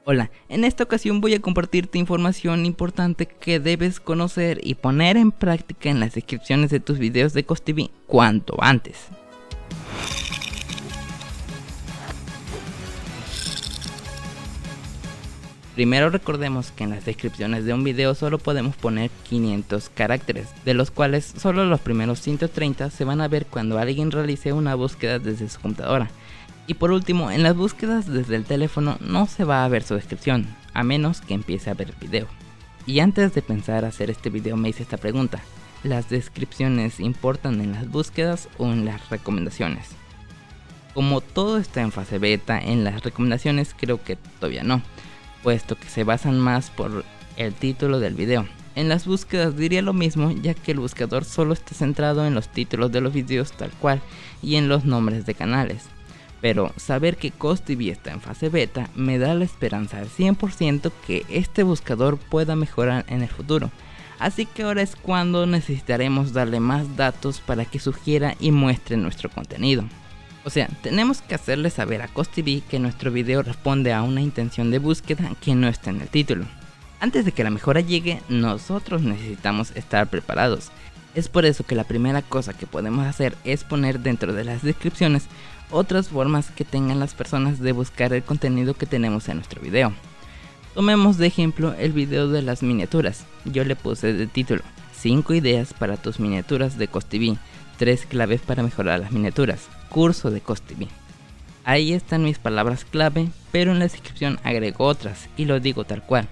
Hola, en esta ocasión voy a compartirte información importante que debes conocer y poner en práctica en las descripciones de tus videos de CosTV cuanto antes. Primero recordemos que en las descripciones de un video solo podemos poner 500 caracteres, de los cuales solo los primeros 130 se van a ver cuando alguien realice una búsqueda desde su computadora. Y por último, en las búsquedas desde el teléfono no se va a ver su descripción, a menos que empiece a ver el video. Y antes de pensar hacer este video me hice esta pregunta: ¿las descripciones importan en las búsquedas o en las recomendaciones? Como todo está en fase beta, en las recomendaciones creo que todavía no, puesto que se basan más por el título del video. En las búsquedas diría lo mismo, ya que el buscador solo está centrado en los títulos de los videos tal cual y en los nombres de canales. Pero saber que CosTV está en fase beta me da la esperanza al 100% que este buscador pueda mejorar en el futuro. Así que ahora es cuando necesitaremos darle más datos para que sugiera y muestre nuestro contenido. O sea, tenemos que hacerle saber a CosTV que nuestro video responde a una intención de búsqueda que no está en el título. Antes de que la mejora llegue, nosotros necesitamos estar preparados. Es por eso que la primera cosa que podemos hacer es poner dentro de las descripciones otras formas que tengan las personas de buscar el contenido que tenemos en nuestro video. Tomemos de ejemplo el video de las miniaturas. Yo le puse de título: 5 ideas para tus miniaturas de CosTV, 3 claves para mejorar las miniaturas, curso de CosTV. Ahí están mis palabras clave, pero en la descripción agrego otras y lo digo tal cual: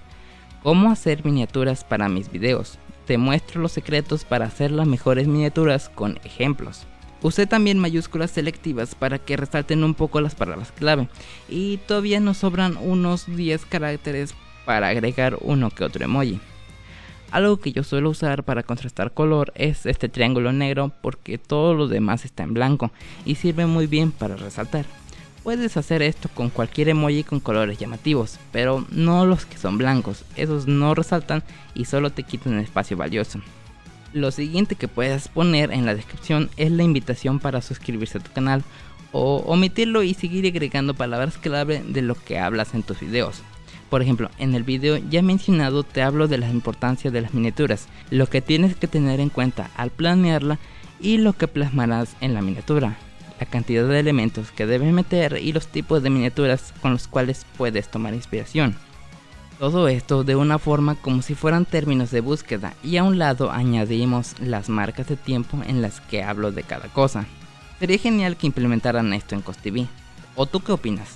¿cómo hacer miniaturas para mis videos? Te muestro los secretos para hacer las mejores miniaturas con ejemplos. Usé también mayúsculas selectivas para que resalten un poco las palabras clave, y todavía nos sobran unos 10 caracteres para agregar uno que otro emoji. Algo que yo suelo usar para contrastar color es este triángulo negro, porque todo lo demás está en blanco y sirve muy bien para resaltar. Puedes hacer esto con cualquier emoji con colores llamativos, pero no los que son blancos, esos no resaltan y solo te quitan espacio valioso. Lo siguiente que puedes poner en la descripción es la invitación para suscribirse a tu canal, o omitirlo y seguir agregando palabras clave de lo que hablas en tus videos. Por ejemplo, en el video ya mencionado te hablo de la importancia de las miniaturas, lo que tienes que tener en cuenta al planearla y lo que plasmarás en la miniatura, la cantidad de elementos que debes meter y los tipos de miniaturas con los cuales puedes tomar inspiración. Todo esto de una forma como si fueran términos de búsqueda, y a un lado añadimos las marcas de tiempo en las que hablo de cada cosa. Sería genial que implementaran esto en CosTV. ¿O tú qué opinas?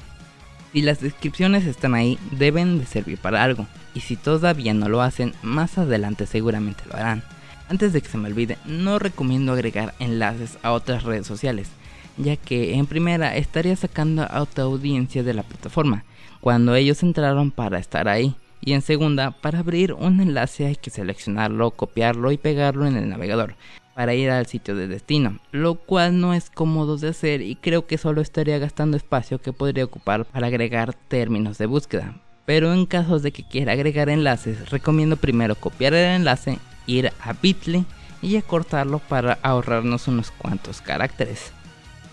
Si las descripciones están ahí, deben de servir para algo, y si todavía no lo hacen, más adelante seguramente lo harán. Antes de que se me olvide, no recomiendo agregar enlaces a otras redes sociales, ya que en primera estaría sacando a tu audiencia de la plataforma cuando ellos entraron para estar ahí, y en segunda, para abrir un enlace hay que seleccionarlo, copiarlo y pegarlo en el navegador para ir al sitio de destino, lo cual no es cómodo de hacer y creo que solo estaría gastando espacio que podría ocupar para agregar términos de búsqueda. Pero en caso de que quiera agregar enlaces, recomiendo primero copiar el enlace, ir a Bitly y acortarlo para ahorrarnos unos cuantos caracteres.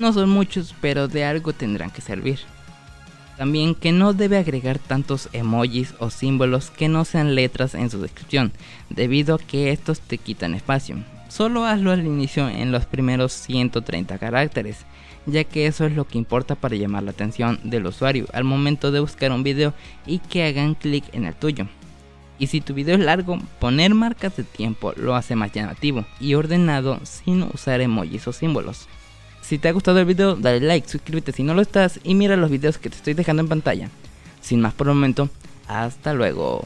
No son muchos, pero de algo tendrán que servir. También que no debe agregar tantos emojis o símbolos que no sean letras en su descripción, debido a que estos te quitan espacio. Solo hazlo al inicio en los primeros 130 caracteres, ya que eso es lo que importa para llamar la atención del usuario al momento de buscar un video y que hagan clic en el tuyo. Y si tu video es largo, poner marcas de tiempo lo hace más llamativo y ordenado sin usar emojis o símbolos. Si te ha gustado el video, dale like, suscríbete si no lo estás y mira los videos que te estoy dejando en pantalla. Sin más por el momento, hasta luego.